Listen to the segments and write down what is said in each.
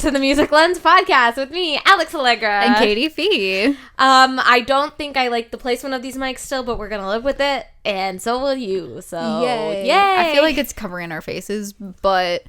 to the Music Lens podcast with me, Alex Allegra. And Katie Fee. I don't think I like the placement of these mics still, but we're going to live with it, and so will you. So, yay. I feel like it's covering our faces, but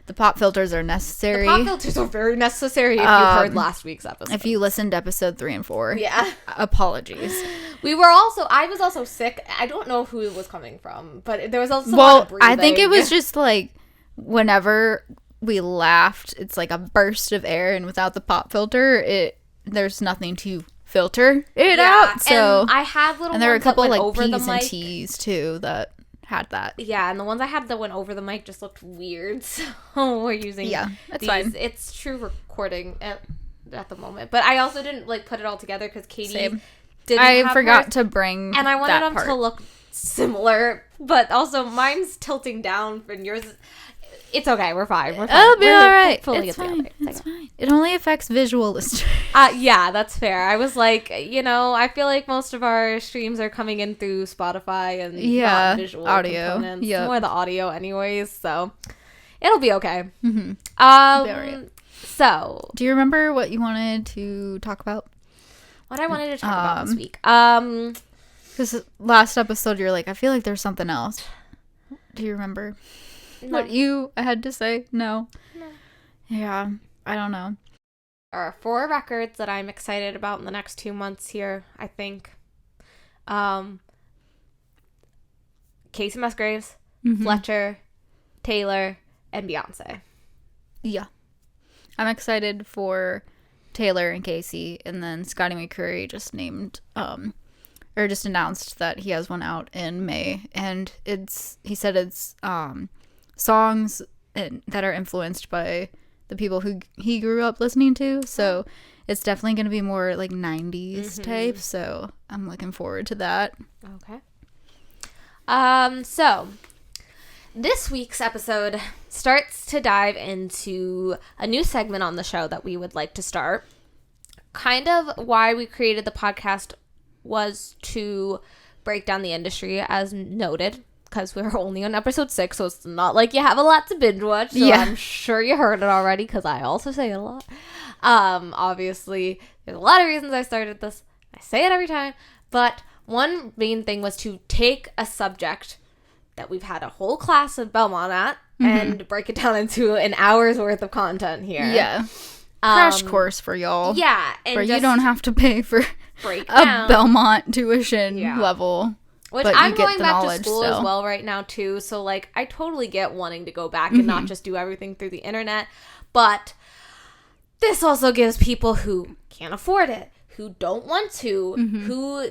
the pop filters are necessary. The pop filters are very necessary if you heard last week's episode. If you listened to episode 3 and 4. Yeah. Apologies. I was also sick. I don't know who it was coming from, but there was also a lot of breathing. I think it was just like whenever we laughed, it's like a burst of air, and without the pop filter, there's nothing to filter it out. So and I had little and there were a couple like like over P's the and mic. T's too that had that. Yeah, and the ones I had that went over the mic just looked weird. So we're using that's these. fine. It's true recording at the moment, but I also didn't like put it all together because Katie didn't. I forgot to bring, and I wanted that them part to look similar, but also mine's tilting down and yours. It's okay. We're fine. It'll be all right. It's fine. It's fine. It only affects visual listeners. Yeah, that's fair. I was like, I feel like most of our streams are coming in through Spotify and not visual audio. Components. Yep. More the audio, anyways. So it'll be okay. Mm-hmm. Right. So, do you remember what you wanted to talk about? What I wanted to talk about this week? Because last episode you're like, I feel like there's something else. Do you remember? No. What you had to say? No. Yeah, I don't know. There are 4 records that I'm excited about in the next 2 months here, I think. Casey Musgraves, Fletcher, Taylor, and Beyonce. Yeah. I'm excited for Taylor and Casey, and then Scotty McCreery just just announced that he has one out in May, and he said it's songs that are influenced by the people who he grew up listening to, so it's definitely going to be more like 90s type, so I'm looking forward to that. Okay. So this week's episode starts to dive into a new segment on the show that we would like to start. Kind of why we created the podcast was to break down the industry, as noted, because we're only on episode 6, so it's not like you have a lot to binge watch. So I'm sure you heard it already, because I also say it a lot. Obviously, there's a lot of reasons I started this. I say it every time, but one main thing was to take a subject that we've had a whole class of Belmont at and break it down into an hour's worth of content here. Yeah. Crash course for y'all. Yeah. And where you don't have to pay for a Belmont tuition level. Which but I'm you get going the back to knowledge school still. as well right now, too. So, like, I totally get wanting to go back and not just do everything through the internet. But this also gives people who can't afford it, who don't want to, who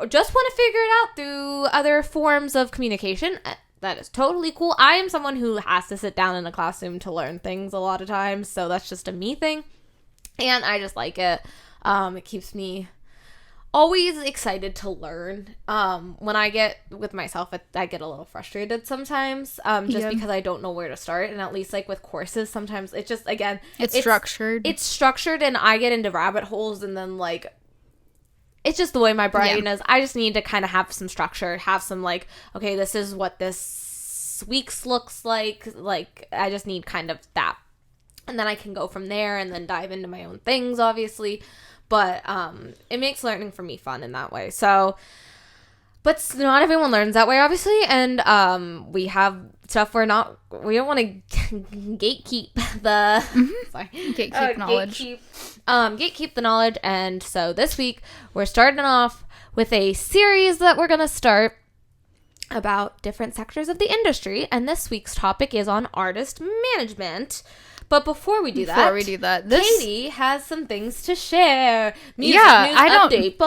just want to figure it out through other forms of communication. That is totally cool. I am someone who has to sit down in a classroom to learn things a lot of times, so that's just a me thing. And I just like it. It keeps me always excited to learn. When I get with myself, I get a little frustrated sometimes, because I don't know where to start. And at least like with courses, sometimes it's just, again, it's structured. It's structured, and I get into rabbit holes, and then like, it's just the way my brain is. I just need to kind of have some structure, have some like, okay, this is what this week's looks like. Like, I just need kind of that. And then I can go from there and then dive into my own things, obviously. But it makes learning for me fun in that way. So, but not everyone learns that way, obviously. And we have stuff we don't want to gatekeep the gatekeep knowledge. Gatekeep the knowledge. And so this week we're starting off with a series that we're going to start about different sectors of the industry. And this week's topic is on artist management. But before we do that, Katie has some things to share. Music news update.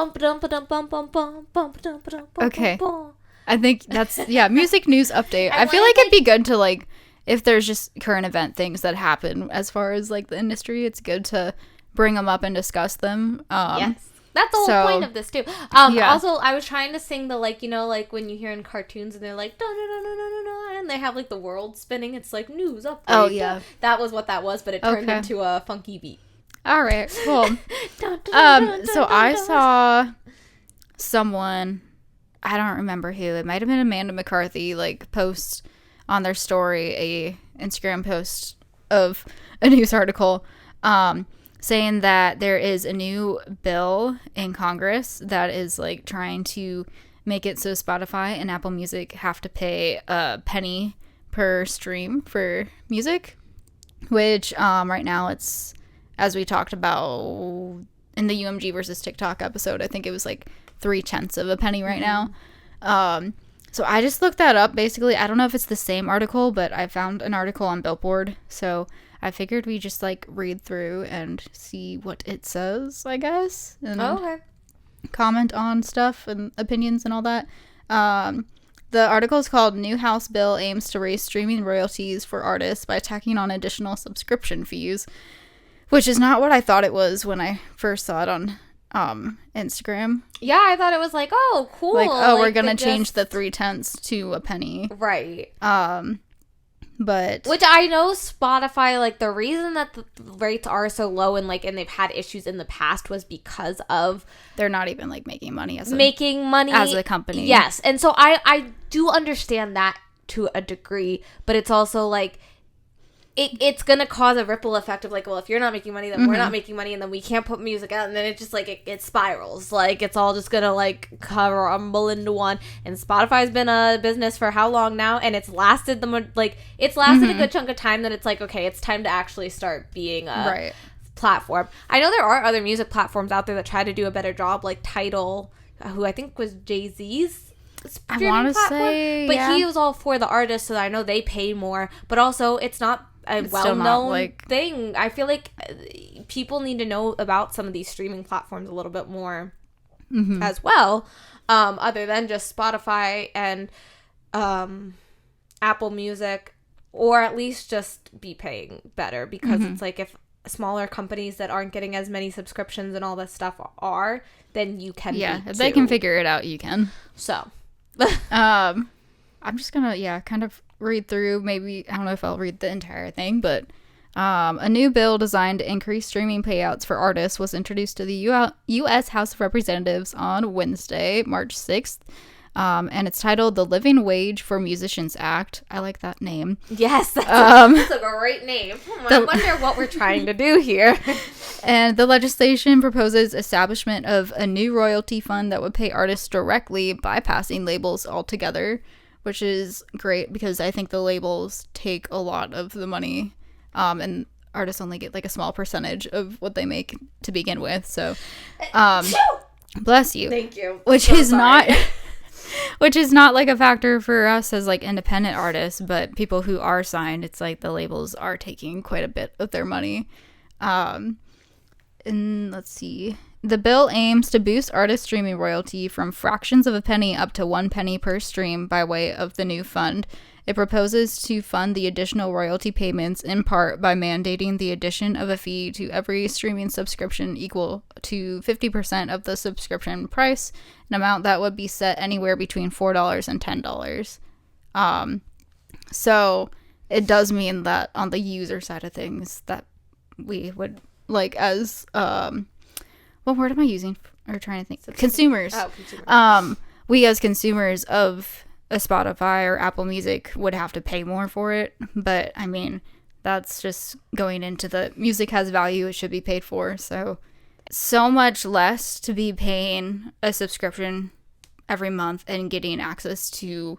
Okay. I think that's, music news update. I feel like it'd be good to, like, if there's just current event things that happen as far as, like, the industry, it's good to bring them up and discuss them. Yes. That's the whole point of this, too. Also, I was trying to sing the, like, like when you hear in cartoons and they're like, da-da-da-da-da-da, and they have, like, the world spinning. It's like, news update. Oh, yeah. That was what that was, but it turned into a funky beat. All right, cool. So I saw someone, I don't remember who, it might have been Amanda McCarthy, like, post on their story, a Instagram post of a news article saying that there is a new bill in Congress that is like trying to make it so Spotify and Apple Music have to pay a penny per stream for music, which right now it's, as we talked about in the UMG versus TikTok episode, I think it was like 0.3 of a penny right now. So I just looked that up. Basically, I don't know if it's the same article, but I found an article on Billboard, so I figured we just like read through and see what it says, I guess, and comment on stuff and opinions and all that. The article is called "New House Bill Aims to Raise Streaming Royalties for Artists by Tacking on Additional Subscription Fees," which is not what I thought it was when I first saw it on Instagram. Yeah, I thought it was like, oh, cool. Like, oh, like, we're gonna change the 0.3 to a penny. Right. But which I know Spotify, like, the reason that the rates are so low and like, and they've had issues in the past was because of they're not even like making money as a company. Yes. And so I do understand that to a degree, but it's also like it's gonna cause a ripple effect of like, well, if you're not making money, then we're not making money, and then we can't put music out, and then it just like it spirals. Like, it's all just gonna like crumble into one. And Spotify's been a business for how long now, and it's lasted a good chunk of time that it's like, okay, it's time to actually start being a platform. I know there are other music platforms out there that try to do a better job, like Tidal, who I think was Jay-Z's streaming platform, but he was all for the artists, so I know they pay more, but also it's not a well-known thing. I feel like people need to know about some of these streaming platforms a little bit more as well, other than just Spotify and Apple Music, or at least just be paying better, because it's like, if smaller companies that aren't getting as many subscriptions and all this stuff are, then you can if they can figure it out, you can. So I'm just gonna kind of read through. Maybe, I don't know if I'll read the entire thing, but a new bill designed to increase streaming payouts for artists was introduced to the U.S. House of Representatives on Wednesday, March 6th. And it's titled the Living Wage for Musicians Act. I like that name. Yes, that's a great name. I wonder what we're trying to do here. And the legislation proposes establishment of a new royalty fund that would pay artists directly, bypassing labels altogether, which is great because I think the labels take a lot of the money, and artists only get like a small percentage of what they make to begin with. So, bless you. Thank you. Which is not like a factor for us as like independent artists, but people who are signed, it's like the labels are taking quite a bit of their money. And let's see. The bill aims to boost artist streaming royalty from fractions of a penny up to 1 penny per stream by way of the new fund. It proposes to fund the additional royalty payments in part by mandating the addition of a fee to every streaming subscription equal to 50% of the subscription price, an amount that would be set anywhere between $4 and $10. So it does mean that on the user side of things that we would, like, as what word am I using or trying to think? Consumers. Oh, consumers. We as consumers of a Spotify or Apple Music would have to pay more for it, but I mean, that's just going into the music has value, it should be paid for. So much less to be paying a subscription every month and getting access to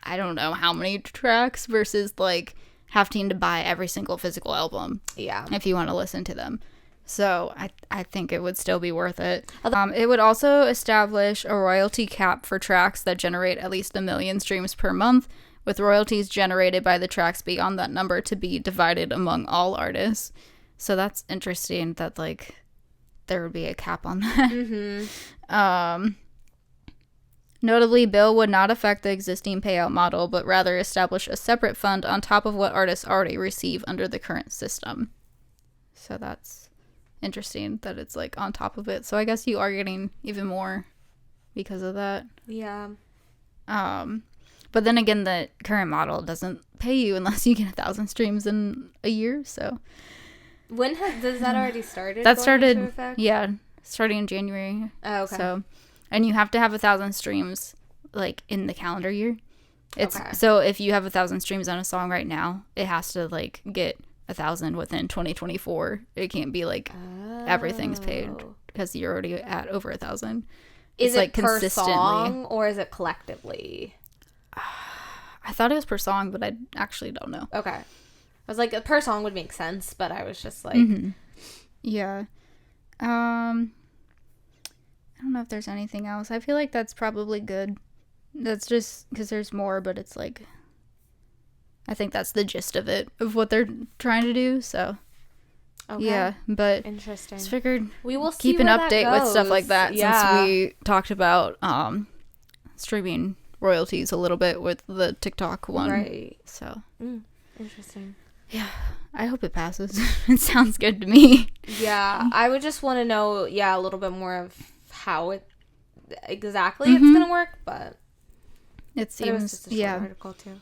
I don't know how many tracks versus like having to buy every single physical album. Yeah. If you want to listen to them. So I think it would still be worth it. It would also establish a royalty cap for tracks that generate at least 1 million streams per month, with royalties generated by the tracks beyond that number to be divided among all artists. So that's interesting that like there would be a cap on that. Mm-hmm. Notably, bill would not affect the existing payout model, but rather establish a separate fund on top of what artists already receive under the current system. So that's interesting that it's like on top of it. So I guess you are getting even more because of that. Yeah. But then again, the current model doesn't pay you unless you get 1,000 streams in a year. So does that already started? That started, starting in January. Oh, okay. So, and you have to have 1,000 streams like in the calendar year. It's okay. So if you have 1,000 streams on a song right now, it has to like get 1,000 within 2024. It can't be like everything's paid because you're already at over 1,000. Is It's it like per consistently. song or is it collectively? I thought it was per song, but I actually don't know. Okay. I was like, per song would make sense, but I was just like... Yeah. I don't know if there's anything else. I feel like that's probably good. That's just because there's more, but it's like, I think that's the gist of it, of what they're trying to do. So, yeah, but Interesting. just figured We will see keep an where that update with stuff goes. like that Yeah. since we talked about streaming royalties a little bit with the TikTok one. Right. So, Interesting. yeah, I hope it passes. It sounds good to me. Yeah, I would just want to know, a little bit more of how it exactly it's gonna work, but It it was seems, just a short yeah, article too.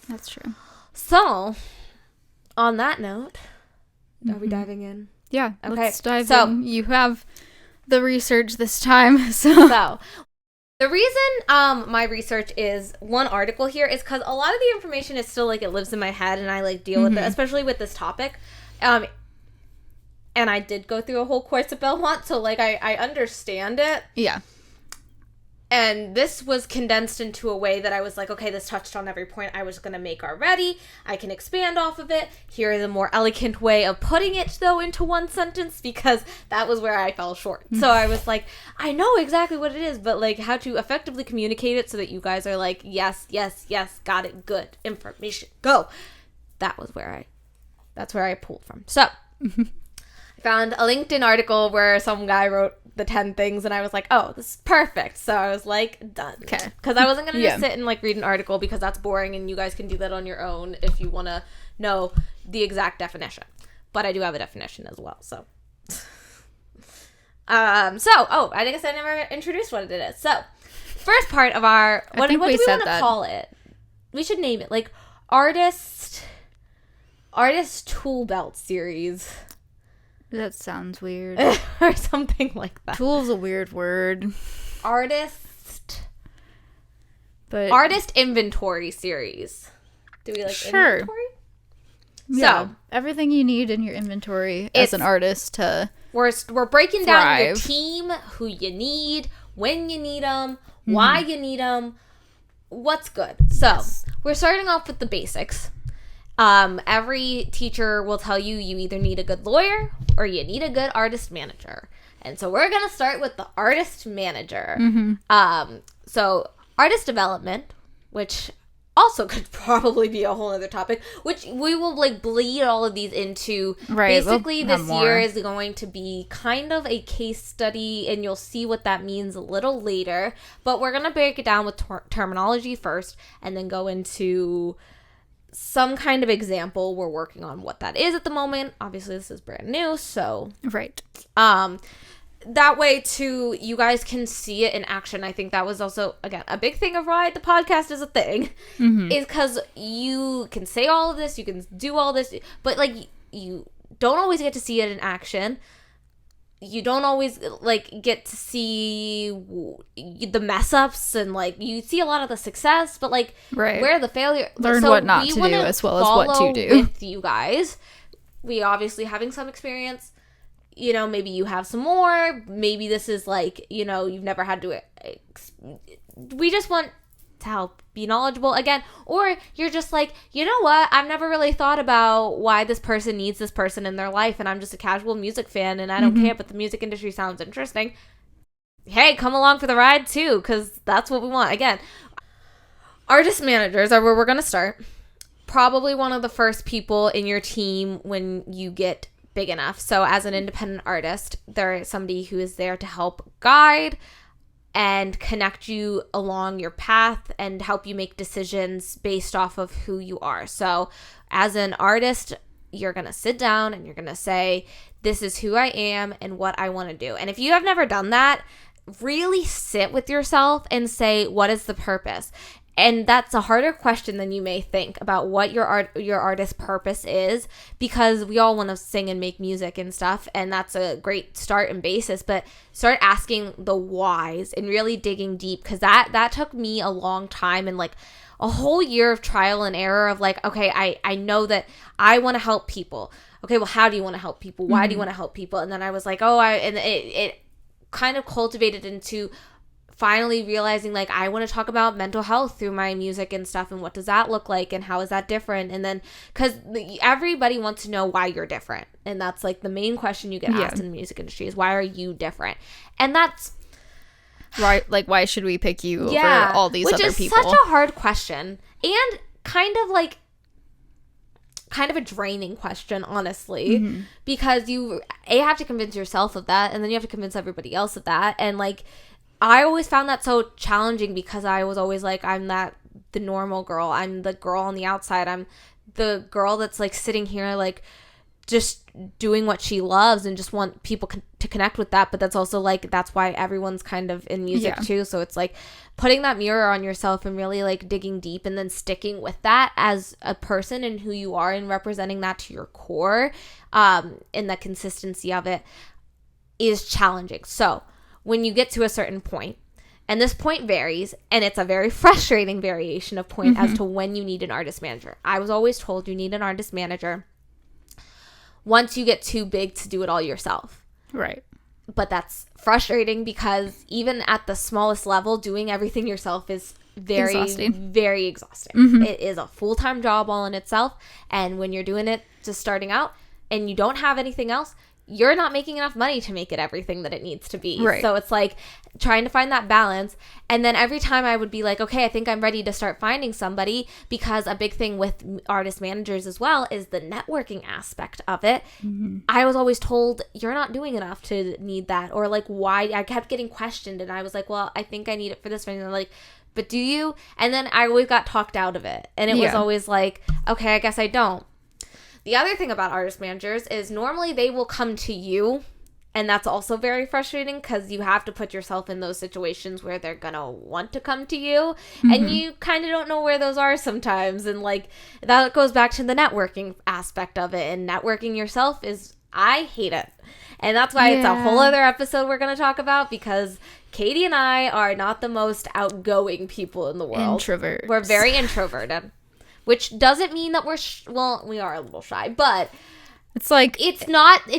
that's true. So, on that note, are we diving in? Yeah, Okay, let's dive so- in. You have the research this time, so So, the reason my research is one article here is because a lot of the information is still like it lives in my head and I like deal with it, especially with this topic. And I did go through a whole course at Belmont, so like I understand it. yeah. And this was condensed into a way that I was like, okay, this touched on every point I was going to make already. I can expand off of it. Here is a more elegant way of putting it, though, into one sentence, because that was where I fell short. So I was like, I know exactly what it is, but, like, how to effectively communicate it so that you guys are like, yes, yes, yes, got it, good, information, go. That's where I pulled from. So, I found a LinkedIn article where some guy wrote the 10 things and I was like, oh, this is perfect. So I was like, done. Okay. Because I wasn't going to Yeah. just sit and like read an article because that's boring and you guys can do that on your own if you want to know the exact definition. But I do have a definition as well. So, I guess I never introduced what it is. So, first part of our, what do think we we said want to that. call it? We should name it like artist tool belt series. That sounds weird. Or something like that. Tool's a weird word, Artist but inventory series. Do we like Sure. inventory? yeah, So, everything you need in your inventory as an It's- artist to we're breaking down your Thrive. team, who you need, when you need them, why you need them, what's good. So, we're starting off with the basics. Every teacher will tell you either need a good lawyer or you need a good artist manager. And so we're going to start with the artist manager. So artist development, which also could probably be a whole other topic, which we will like bleed all of these into. Right, we'll Basically, have this more. year is going to be kind of a case study, and you'll see what that means a little later. But we're going to break it down with terminology first, and then go into some kind of example. We're working on what that is at the moment. Obviously, this is brand new, so right. that way too you guys can see it in action. I think that was also, again, a big thing of why the podcast is a thing, is because you can say all of this, you can do all this, but like you don't always get to see it in action. You don't always like get to see the mess ups, and like you see a lot of the success, but like Right. where the failure. Learn so what not we to do wanna as well as what to follow do. with you guys. We obviously having some experience. You know, maybe you have some more. Maybe this is like, you know, you've never had to. We just want to help be knowledgeable again. Or you're just like, you know what? I've never really thought about why this person needs this person in their life, and I'm just a casual music fan and I don't care, but the music industry sounds interesting. Hey, come along for the ride too, because that's what we want. Again, artist managers are where we're going to start. Probably one of the first people in your team when you get big enough. So as an independent artist, there is somebody who is there to help guide and connect you along your path and help you make decisions based off of who you are. So as an artist, you're going to sit down and you're going to say, this is who I am and what I want to do. And if you have never done that, really sit with yourself and say, what is the purpose? And that's a harder question than you may think about what your artist purpose is, because we all want to sing and make music and stuff, and that's a great start and basis, but start asking the whys and really digging deep, because that took me a long time and like a whole year of trial and error of like, okay, I know that I want to help people. Okay, well, how do you want to help people? Why do you want to help people? And then I was like, and it kind of cultivated into finally realizing like I want to talk about mental health through my music and stuff, and what does that look like and how is that different, and then because everybody wants to know why you're different, and that's like the main question you get asked in the music industry is why are you different, and that's right, like why should we pick you over all these other people, which is such a hard question and kind of a draining question, honestly, because you have to convince yourself of that, and then you have to convince everybody else of that, and like I always found that so challenging because I was always like, I'm the normal girl. I'm the girl on the outside. I'm the girl that's like sitting here like just doing what she loves and just want people to connect with that. But that's also like, that's why everyone's kind of in music too. So it's like putting that mirror on yourself and really like digging deep and then sticking with that as a person and who you are and representing that to your core, and the consistency of it is challenging. So when you get to a certain point, and this point varies, and it's a very frustrating variation of point as to when you need an artist manager. I was always told you need an artist manager once you get too big to do it all yourself. Right. But that's frustrating because even at the smallest level, doing everything yourself is very exhausting. It is a full-time job all in itself, and when you're doing it just starting out and you don't have anything else, you're not making enough money to make it everything that it needs to be. Right. So it's like trying to find that balance. And then every time I would be like, okay, I think I'm ready to start finding somebody, because a big thing with artist managers as well is the networking aspect of it. I was always told you're not doing enough to need that, or like why. I kept getting questioned, and I was like, well, I think I need it for this reason. And they're like, but do you? And then I always got talked out of it, and it was always like, okay, I guess I don't. The other thing about artist managers is normally they will come to you, and that's also very frustrating because you have to put yourself in those situations where they're going to want to come to you, and you kind of don't know where those are sometimes, and like that goes back to the networking aspect of it, and networking yourself is, I hate it, and that's why it's a whole other episode we're going to talk about, because Katie and I are not the most outgoing people in the world. Introverts. We're very introverted. Which doesn't mean that we are a little shy, but it's like, it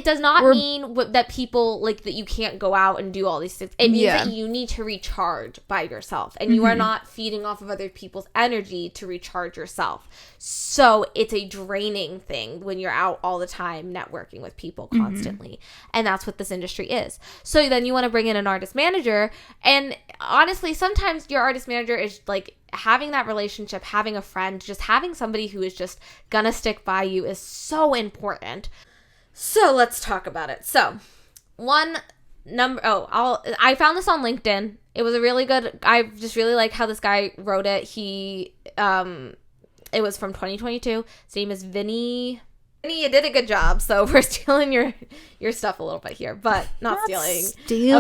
does not mean that people, like, that you can't go out and do all these things. It means that you need to recharge by yourself, and you are not feeding off of other people's energy to recharge yourself. So it's a draining thing when you're out all the time networking with people constantly. And that's what this industry is. So then you want to bring in an artist manager, and honestly, sometimes your artist manager is like, having that relationship, having a friend, just having somebody who is just gonna stick by you is so important. So let's talk about it. So I found this on LinkedIn. It was a really good, I just really like how this guy wrote it. It was from 2022. His name is Vinny. You did a good job, so we're stealing your stuff a little bit here, but not stealing.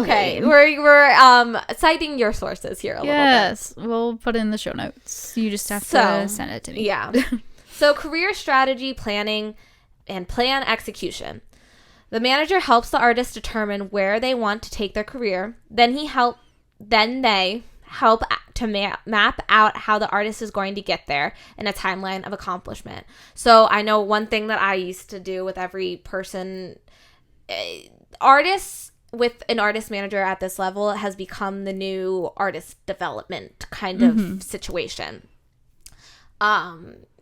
Okay, we're citing your sources here a little bit. Yes, we'll put it in the show notes. You just have to send it to me. Yeah. So career strategy, planning, and plan execution. The manager helps the artist determine where they want to take their career. Then they help to map out how the artist is going to get there in a timeline of accomplishment. So I know one thing that I used to do with every person, artists with an artist manager at this level has become the new artist development kind of situation.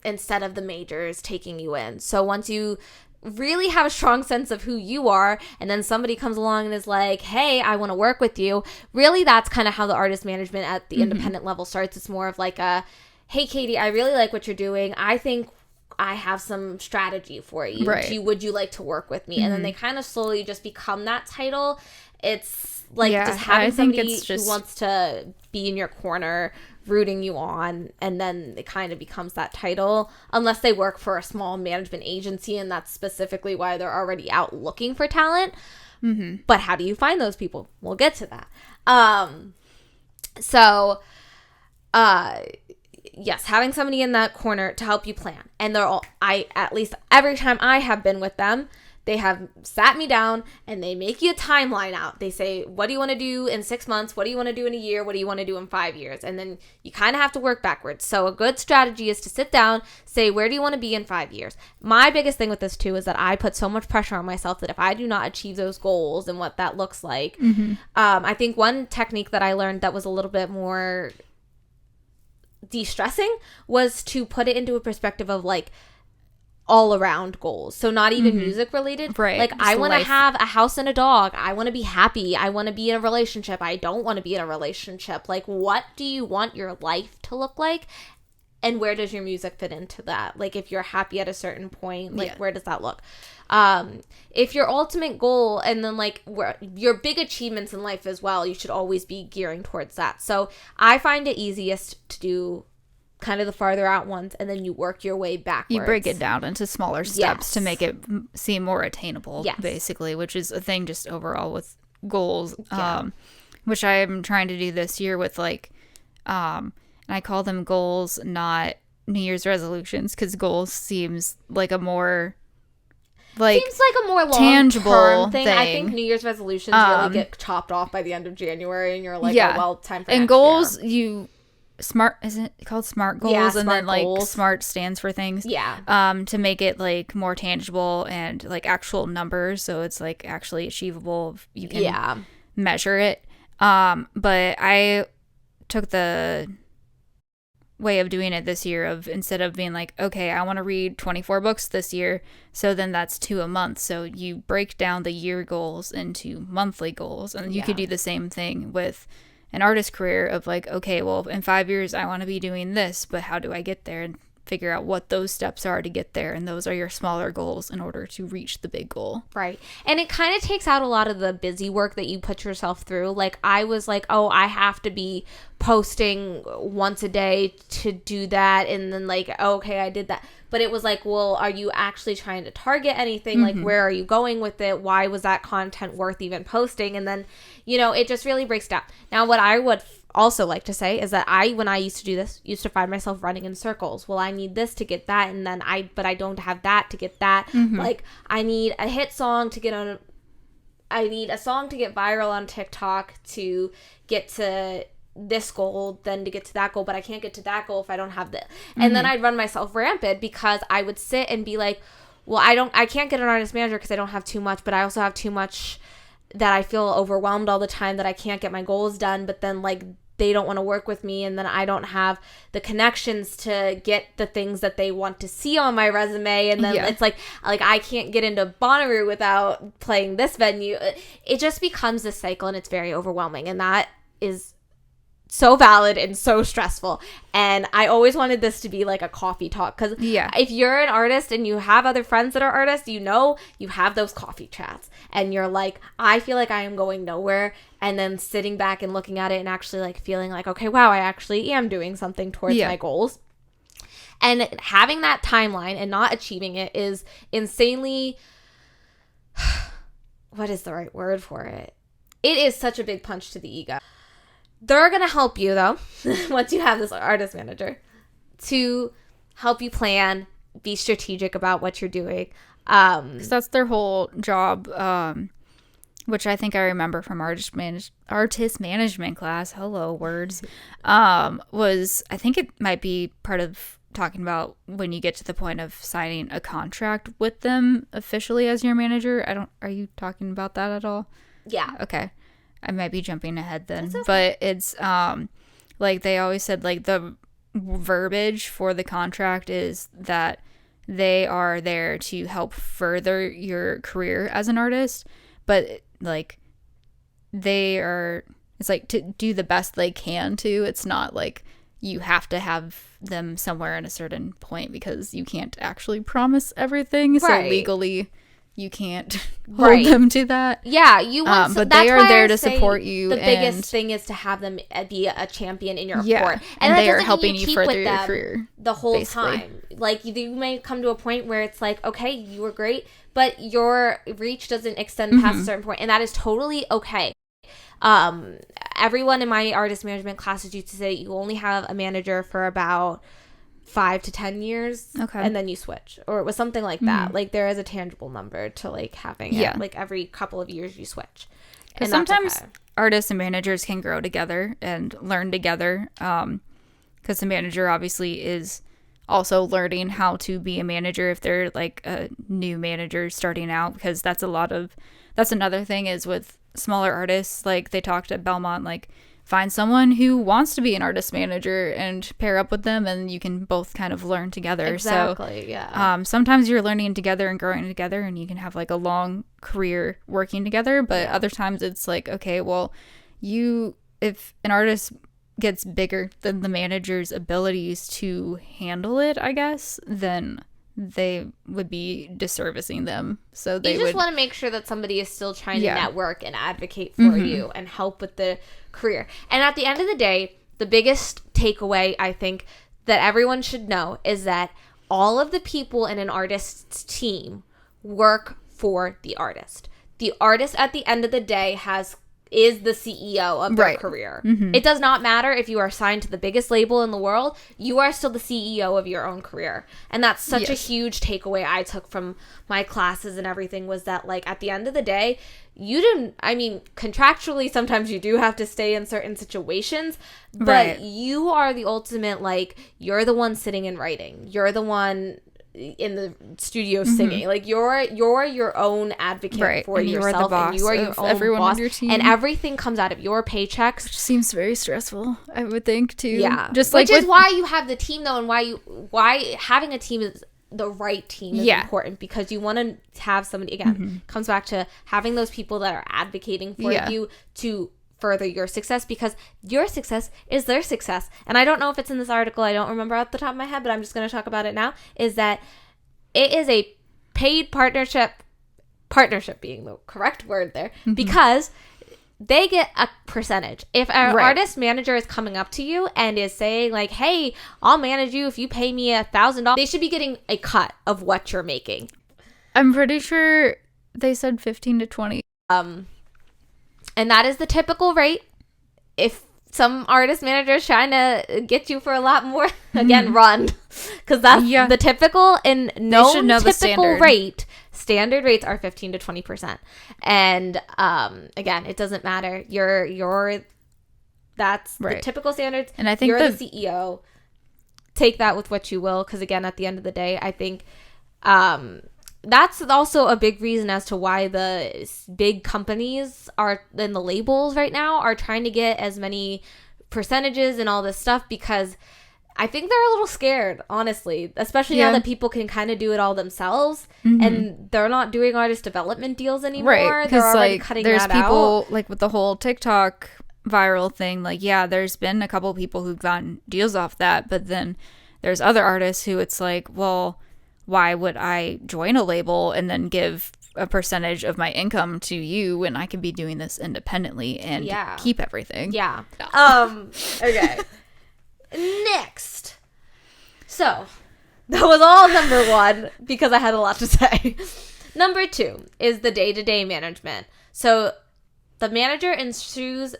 Instead of the majors taking you in. So once you really have a strong sense of who you are, and then somebody comes along and is like, hey, I want to work with you, really that's kind of how the artist management at the independent level starts. It's more of like a, hey Katie, I really like what you're doing, I think I have some strategy for you, would you like to work with me? And then they kind of slowly just become that title. It's like just having somebody who wants to be in your corner, rooting you on, and then it kind of becomes that title, unless they work for a small management agency, and that's specifically why they're already out looking for talent. But how do you find those people? We'll get to that. yes, having somebody in that corner to help you plan. And at least every time I have been with them, they have sat me down and they make you a timeline out. They say, what do you want to do in 6 months? What do you want to do in a year? What do you want to do in 5 years? And then you kind of have to work backwards. So a good strategy is to sit down, say, where do you want to be in 5 years? My biggest thing with this too is that I put so much pressure on myself that if I do not achieve those goals and what that looks like, I think one technique that I learned that was a little bit more de-stressing was to put it into a perspective of like, all around goals. So not even music related. Right. Like I want to have a house and a dog. I want to be happy. I want to be in a relationship. I don't want to be in a relationship. Like what do you want your life to look like? And where does your music fit into that? Like if you're happy at a certain point, like where does that look? If your ultimate goal and then like your big achievements in life as well, you should always be gearing towards that. So I find it easiest to do kind of the farther out ones, and then you work your way backwards. You break it down into smaller steps to make it seem more attainable, basically, which is a thing just overall with goals, which I am trying to do this year with like, and I call them goals, not New Year's resolutions, because goals seems like a more seems like a more tangible thing. I think New Year's resolutions really get chopped off by the end of January, and you're like, oh well, time for and next goals year. Smart, isn't it called SMART goals? Yeah, and SMART then like goals. SMART stands for things. Yeah. To make it like more tangible and like actual numbers, so it's like actually achievable. You can measure it. But I took the way of doing it this year of instead of being like, okay, I want to read 24 books this year, so then that's 2 a month. So you break down the year goals into monthly goals, and you could do the same thing with an artist career of like, okay, well, in 5 years, I want to be doing this, but how do I get there? And figure out what those steps are to get there. And those are your smaller goals in order to reach the big goal. Right. And it kind of takes out a lot of the busy work that you put yourself through. Like I was like, oh, I have to be posting once a day to do that. And then like, okay, I did that. But it was like, well, are you actually trying to target anything? Like, where are you going with it? Why was that content worth even posting? And then, you know, it just really breaks down. Now, what I would also like to say is that when I used to do this, used to find myself running in circles. Well, I need this to get that. And then but I don't have that to get that. Like, I need a hit song to get on. I need a song to get viral on TikTok to get to this goal, then to get to that goal, but I can't get to that goal if I don't have this. And then I'd run myself rampant because I would sit and be like, well, I can't get an artist manager because I don't have too much, but I also have too much that I feel overwhelmed all the time that I can't get my goals done, but then like they don't want to work with me, and then I don't have the connections to get the things that they want to see on my resume, and then it's like I can't get into Bonnaroo without playing this venue. It just becomes a cycle, and it's very overwhelming, and that is so valid and so stressful. And I always wanted this to be like a coffee talk, because if you're an artist and you have other friends that are artists, you know, you have those coffee chats and you're like, I feel like I am going nowhere, and then sitting back and looking at it and actually like feeling like, okay, wow, I actually am doing something towards my goals. And having that timeline and not achieving it is insanely what is the right word for it? It is such a big punch to the ego. They're going to help you, though, once you have this artist manager, to help you plan, be strategic about what you're doing. Because that's their whole job, which I think I remember from artist management class. Hello, words. Was, I think it might be part of talking about when you get to the point of signing a contract with them officially as your manager. Are you talking about that at all? Yeah. Okay. I might be jumping ahead then, okay. But it's like they always said, like the verbiage for the contract is that they are there to help further your career as an artist, but like it's like to do the best they can to. It's not like you have to have them somewhere at a certain point, because you can't actually promise everything. Right. So legally you can't hold them to that. Yeah, you want, but they are there to support you. The biggest thing is to have them be a champion in your court, and they are helping you further your career the whole time. Like you may come to a point where it's like, okay, you were great, but your reach doesn't extend past a certain point, and that is totally okay. Everyone in my artist management classes used to say you only have a manager for about 5 to 10 years, and then you switch, or it was something like that. Like there is a tangible number to like having it. Like every couple of years you switch. And sometimes artists and managers can grow together and learn together, because the manager obviously is also learning how to be a manager if they're like a new manager starting out, because that's another thing is with smaller artists, like they talked at Belmont, like find someone who wants to be an artist manager and pair up with them, and you can both kind of learn together. Exactly, yeah. Sometimes you're learning together and growing together, and you can have like a long career working together. But other times it's like, okay, well, if an artist gets bigger than the manager's abilities to handle it, I guess, then they would be disservicing them. So they just want to make sure that somebody is still trying to network and advocate for you and help with the career. And at the end of the day, the biggest takeaway I think that everyone should know is that all of the people in an artist's team work for the artist. The artist at the end of the day is the CEO of their career. It does not matter if you are signed to the biggest label in the world, you are still the CEO of your own career. And that's such a huge takeaway I took from my classes and everything, was that like at the end of the day, contractually sometimes you do have to stay in certain situations, but you are the ultimate, like you're the one sitting and writing. You're the one in the studio singing. Like you're your own advocate for yourself, and you are your own everyone boss, on your team, and everything comes out of your paychecks, which seems very stressful, I would think, too. Just which is why you have the team though, and why having a team is the right team is important, because you want to have somebody, again, comes back to having those people that are advocating for you to further your success, because your success is their success. And I don't know if it's in this article, I don't remember off the top of my head, but I'm just going to talk about it now, is that it is a paid partnership being the correct word there, because they get a percentage. If an artist manager is coming up to you and is saying like, hey, I'll manage you if you pay me $1,000, they should be getting a cut of what you're making. I'm pretty sure they said 15 to 20. And that is the typical rate. If some artist manager is trying to get you for a lot more, again, run. Because that's the typical, and typical rate. Standard rates are 15 to 20%. And again, it doesn't matter. That's the typical standards. And I think you're the CEO. Take that with what you will. Because again, at the end of the day, I think that's also a big reason as to why the big companies are in the labels right now are trying to get as many percentages and all this stuff, because I think they're a little scared, honestly, especially now that people can kind of do it all themselves, and they're not doing artist development deals anymore. Right, they're already cutting that out. There's people, like with the whole TikTok viral thing, like, there's been a couple people who've gotten deals off that, but then there's other artists who it's like, well, why would I join a label and then give a percentage of my income to you when I could be doing this independently and keep everything? Yeah. Okay. Next. So, that was all number one, because I had a lot to say. Number two is the day-to-day management. So, the manager ensures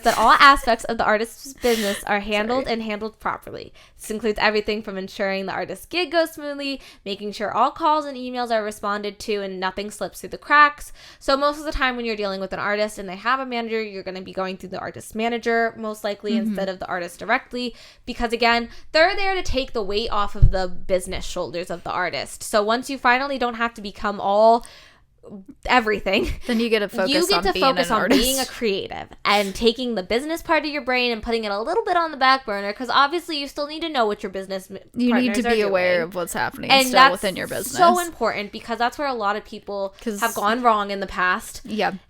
that all aspects of the artist's business are handled and handled properly. This includes everything from ensuring the artist's gig goes smoothly, making sure all calls and emails are responded to and nothing slips through the cracks. So most of the time when you're dealing with an artist and they have a manager, you're going to be going through the artist's manager most likely instead of the artist directly, because again, they're there to take the weight off of the business shoulders of the artist. So once you finally don't have to become all everything, then you get to focus on being a creative and taking the business part of your brain and putting it a little bit on the back burner, because obviously you still need to know what your business you need to be aware of what's happening and still within your business. So important, because that's where a lot of people have gone wrong in the past.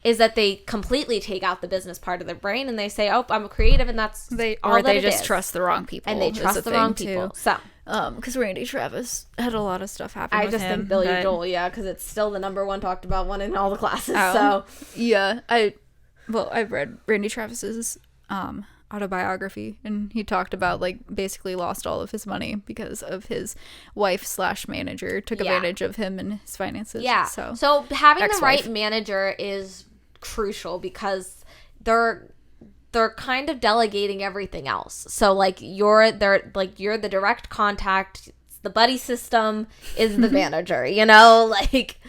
Is that they completely take out the business part of their brain and they say, oh, I'm a creative, and that's they just trust the wrong people, and they trust the wrong people. So because Randy Travis had a lot of stuff happen with him. I just think Billy Joel, because it's still the number one talked about one in all the classes. So I've read Randy Travis's autobiography, and he talked about like basically lost all of his money because of his wife/manager took advantage of him and his finances. So having the right manager is crucial because they're kind of delegating everything else. So like you're the direct contact. The buddy system is the manager, you know, like.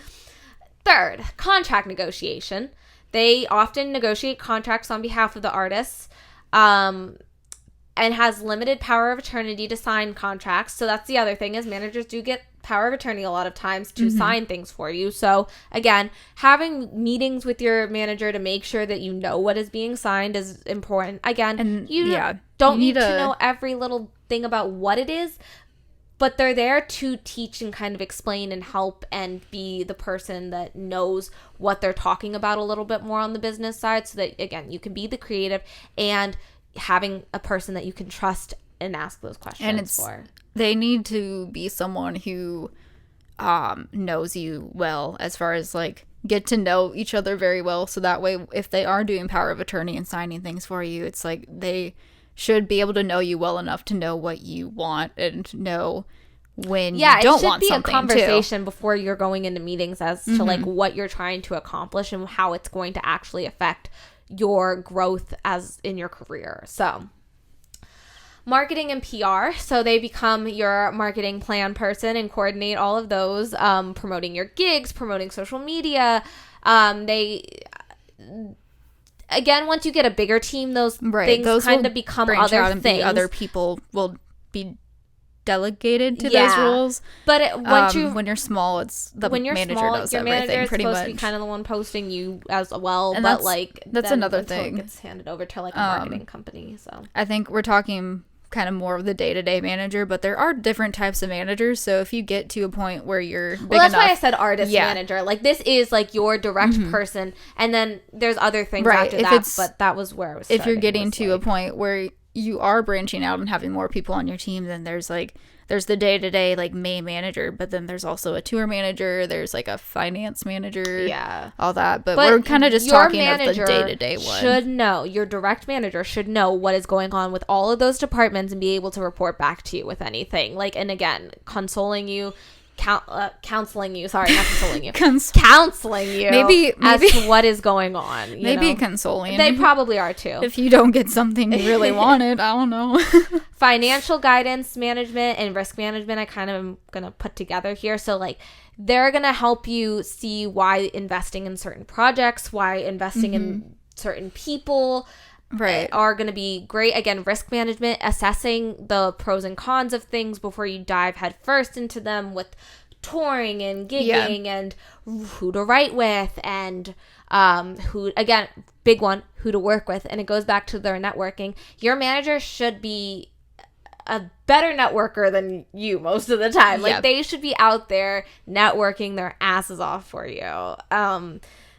Third, contract negotiation. They often negotiate contracts on behalf of the artists, and has limited power of attorney to sign contracts. So that's the other thing, is managers do get power of attorney a lot of times to sign things for you. So again, having meetings with your manager to make sure that you know what is being signed is important. Again, and you don't need to know every little thing about what it is, but they're there to teach and kind of explain and help and be the person that knows what they're talking about a little bit more on the business side, so that, again, you can be the creative and having a person that you can trust and ask those questions for. They need to be someone who knows you well, as far as like get to know each other very well. So that way, if they are doing power of attorney and signing things for you, it's like they should be able to know you well enough to know what you want and know when you don't want something. Yeah, it should be a conversation before you're going into meetings as to like what you're trying to accomplish and how it's going to actually affect your growth as in your career. So marketing and PR. So they become your marketing plan person and coordinate all of those, promoting your gigs, promoting social media. Again, once you get a bigger team, those things kind of become other things. Other people will be delegated to those roles. But when you're small, it's the manager does your everything. Manager is pretty supposed much to be kind of the one posting you as well. And but like that's another thing. It gets handed over to like a marketing company. So I think we're talking kind of more of the day-to-day manager, but there are different types of managers. So if you get to a point where you're big that's enough, why I said artist manager. Like this is like your direct person, and then there's other things after that. But that was where I was. If you're getting to a point where you are branching out and having more people on your team, then there's the day-to-day like main manager, but then there's also a tour manager, there's like a finance manager, all that. But we're kind of just talking of the day-to-day one. Your direct manager should know what is going on with all of those departments and be able to report back to you with anything. Like, and again, counseling you. Counseling you, sorry, not consoling you. Counseling you maybe as to what is going on. Maybe consoling. They probably are too. If you don't get something you really wanted, I don't know. Financial guidance management and risk management, I kind of am going to put together here. So like they're going to help you see why investing in certain projects, why investing in certain people are going to be great. Again, risk management, assessing the pros and cons of things before you dive head first into them with touring and gigging and who to write with and who, again, big one, who to work with. And it goes back to their networking. Your manager should be a better networker than you most of the time. Like they should be out there networking their asses off for you.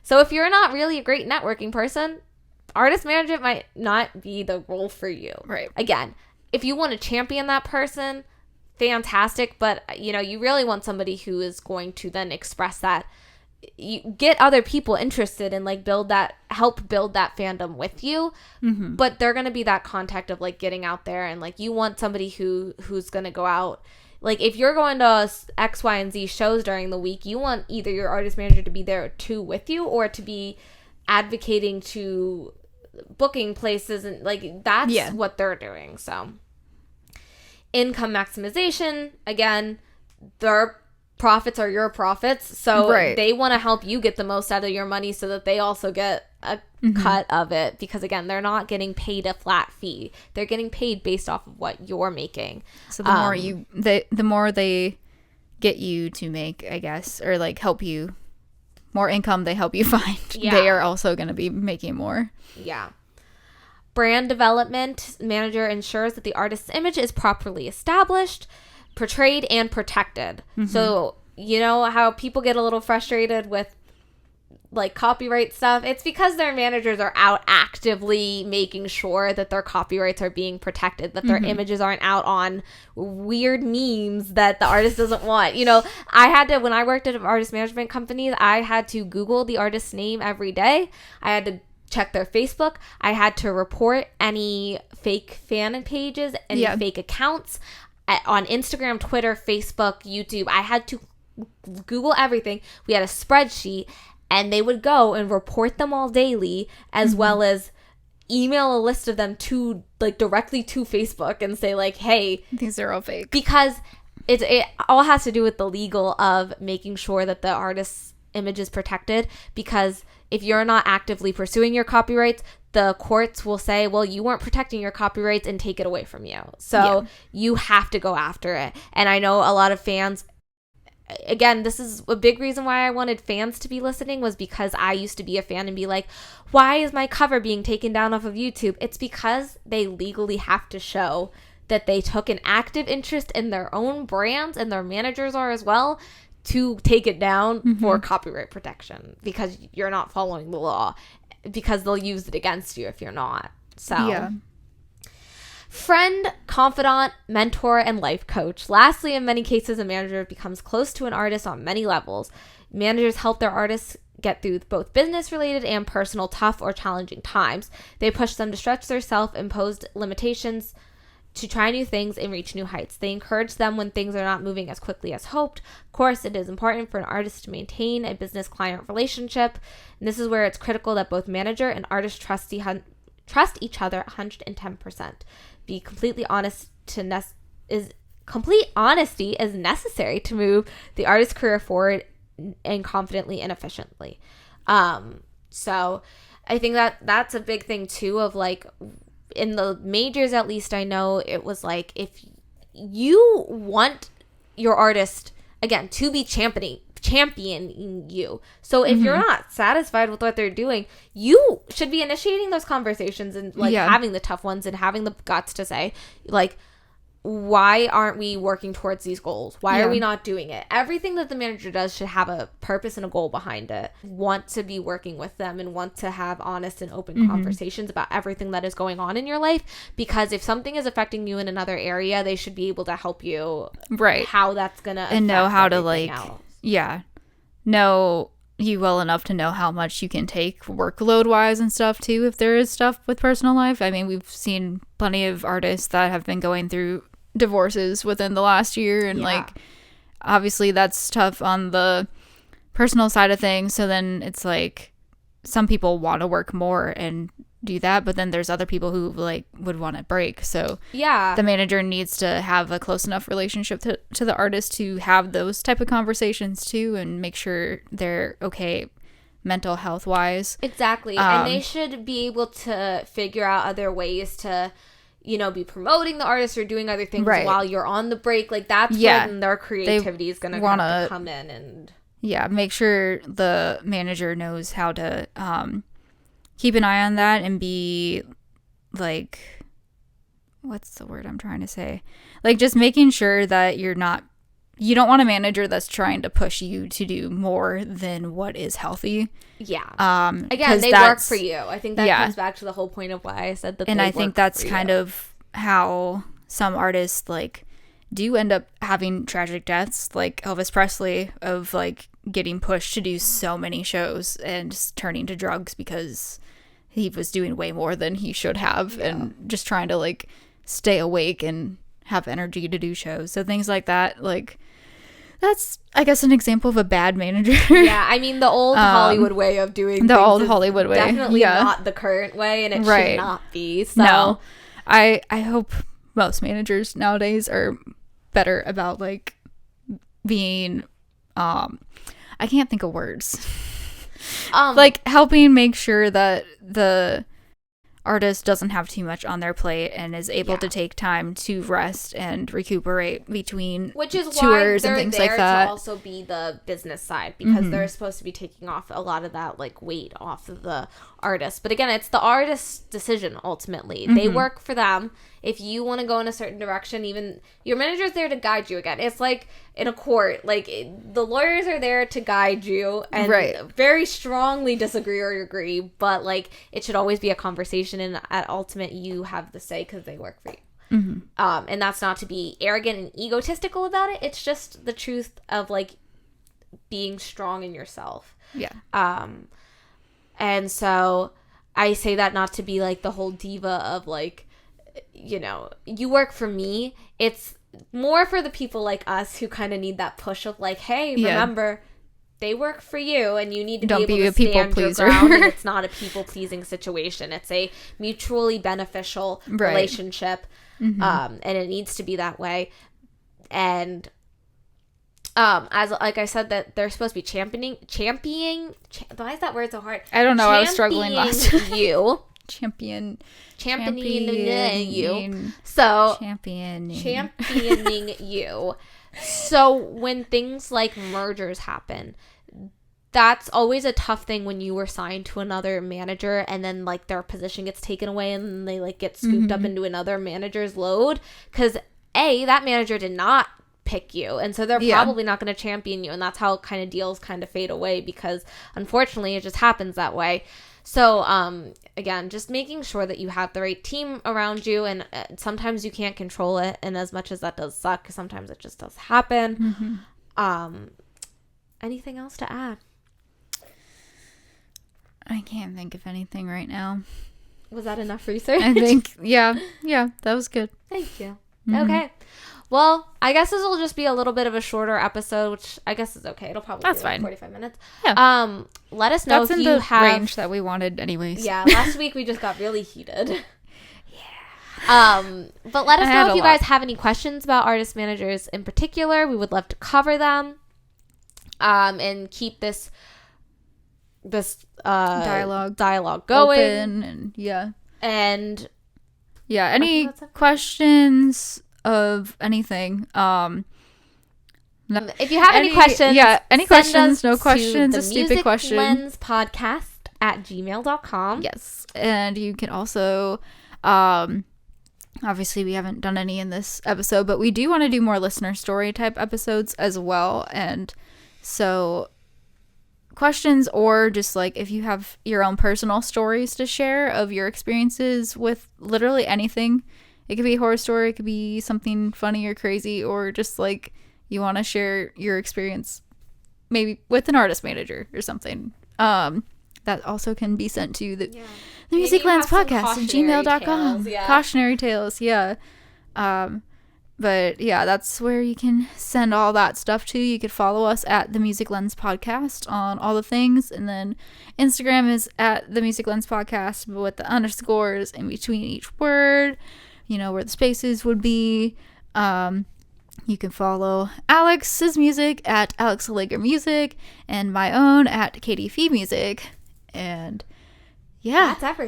So if you're not really a great networking person, artist management might not be the role for you. Right. Again, if you want to champion that person, fantastic. But, you really want somebody who is going to then express that. You get other people interested and like help build that fandom with you. But they're going to be that contact of like getting out there, and like you want somebody who's going to go out. Like if you're going to X, Y, and Z shows during the week, you want either your artist manager to be there too with you or to be advocating to booking places, and like that's what they're doing. So income maximization, again, their profits are your profits, so they want to help you get the most out of your money so that they also get a cut of it, because again, they're not getting paid a flat fee, they're getting paid based off of what you're making. So the more they get you to make, I guess, or like help you, more income they help you find, they are also going to be making more. Brand development manager ensures that the artist's image is properly established, portrayed, and protected. So how people get a little frustrated with like copyright stuff? It's because their managers are out actively making sure that their copyrights are being protected, that their images aren't out on weird memes that the artist doesn't want. I had to, when I worked at artist management companies, I had to Google the artist's name every day. I had to check their Facebook. I had to report any fake fan pages, any fake accounts on Instagram, Twitter, Facebook, YouTube. I had to Google everything. We had a spreadsheet, and they would go and report them all daily, as well as email a list of them to like directly to Facebook and say like, hey, these are all fake, because it all has to do with the legal of making sure that the artist's image is protected, because if you're not actively pursuing your copyrights, the courts will say, well, you weren't protecting your copyrights and take it away from you. So you have to go after it. And I know a lot of fans, again, this is a big reason why I wanted fans to be listening, was because I used to be a fan and be like, why is my cover being taken down off of YouTube? It's because they legally have to show that they took an active interest in their own brands, and their managers are as well, to take it down for copyright protection, because you're not following the law, because they'll use it against you if you're not. So friend, confidant, mentor, and life coach. Lastly, in many cases, a manager becomes close to an artist on many levels. Managers help their artists get through both business-related and personal tough or challenging times. They push them to stretch their self-imposed limitations, to try new things and reach new heights. They encourage them when things are not moving as quickly as hoped. Of course, it is important for an artist to maintain a business-client relationship, and this is where it's critical that both manager and artist trust each other 110%. Be completely honest complete honesty is necessary to move the artist's career forward and confidently and efficiently. So I think that that's a big thing too, of like, in the majors, at least I know it was like, if you want your artist, again, to be championing you. So if you're not satisfied with what they're doing, you should be initiating those conversations and like having the tough ones and having the guts to say like, why aren't we working towards these goals? Why are we not doing it? Everything that the manager does should have a purpose and a goal behind it. Want to be working with them and want to have honest and open conversations about everything that is going on in your life, because if something is affecting you in another area, they should be able to help you how that's gonna affect, and know how to like else. know you well enough to know how much you can take workload wise and stuff too, if there is stuff with personal life. I mean, we've seen plenty of artists that have been going through divorces within the last year, and like obviously that's tough on the personal side of things. So then it's like some people want to work more and do that, but then there's other people who like would want to break. So the manager needs to have a close enough relationship to the artist to have those type of conversations too, and make sure they're okay mental health wise. Exactly. And they should be able to figure out other ways to, you know, be promoting the artist or doing other things while you're on the break. Like that's when their creativity is going to come in, and make sure the manager knows how to keep an eye on that and be like, what's the word I'm trying to say? Like just making sure that you don't want a manager that's trying to push you to do more than what is healthy. Yeah. Again, they work for you. I think that comes back to the whole point of why I said that. And I think that's kind of how some artists like do end up having tragic deaths, like Elvis Presley, of like getting pushed to do so many shows and just turning to drugs because he was doing way more than he should have, and just trying to like stay awake and have energy to do shows. So things like that, like that's, I guess, an example of a bad manager. Yeah, I mean, the old Hollywood way of doing the old Hollywood way, definitely not the current way, and it should not be. So no, I hope most managers nowadays are better about like being I can't think of words. Like helping make sure that the artist doesn't have too much on their plate and is able to take time to rest and recuperate between which is tours why and things there like that. To also be the business side, because they're supposed to be taking off a lot of that like weight off of the artist. But again, it's the artist's decision ultimately. They work for them. If you want to go in a certain direction, even your manager's there to guide you. Again, it's like in a court, like the lawyers are there to guide you and very strongly disagree or agree, but like it should always be a conversation, and at ultimate you have the say because they work for you. And that's not to be arrogant and egotistical about it. It's just the truth of like being strong in yourself. And so I say that not to be like the whole diva of like, you know, you work for me. It's more for the people like us who kind of need that push of like, hey, remember, they work for you, and you need to Don't be be able a to people stand your pleaser. ground, and it's not a people-pleasing situation. It's a mutually beneficial Right. relationship, and it needs to be that way. And as like I said, that they're supposed to be championing. Why is that word so hard? I don't know. I was struggling last Championing you. championing you. So championing you. So when things like mergers happen, that's always a tough thing when you were signed to another manager and then like their position gets taken away and then they like get scooped up into another manager's load, because that manager did not pick you, and so they're probably not going to champion you, and that's how kind of deals kind of fade away, because unfortunately it just happens that way. So again, just making sure that you have the right team around you, and sometimes you can't control it, and as much as that does suck, sometimes it just does happen. Anything else to add? I can't think of anything right now. Was that enough research? I think yeah, that was good. Thank you. Okay. Well, I guess this will just be a little bit of a shorter episode, which I guess is okay. It'll probably be like fine. 45 minutes. Yeah. Let us know That's if in you the have range that we wanted anyways. Yeah, last week we just got really heated. But let us know if you guys have any questions about artist managers in particular. We would love to cover them. And keep this dialogue going. Open and any questions of anything, if you have any questions, any questions, no questions, a stupid question, musiclenspodcast@gmail.com. Yes. And you can also obviously we haven't done any in this episode, but we do want to do more listener story type episodes as well. And so questions, or just like if you have your own personal stories to share of your experiences with literally anything. It could be a horror story, it could be something funny or crazy, or just like you want to share your experience maybe with an artist manager or something. That also can be sent to the Music Lens Podcast at gmail.com. Cautionary tales, yeah. But yeah, that's where you can send all that stuff to. You could follow us at the Music Lens Podcast on all the things, and then Instagram is at the Music Lens Podcast, but with the underscores in between each word, where the spaces would be. You can follow Alex's music at Alex Allegra Music, and my own at Katie Fee Music. And yeah, that's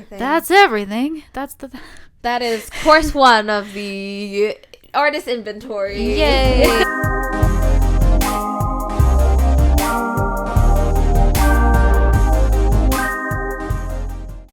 everything. That is course one of the artist inventory. Yay.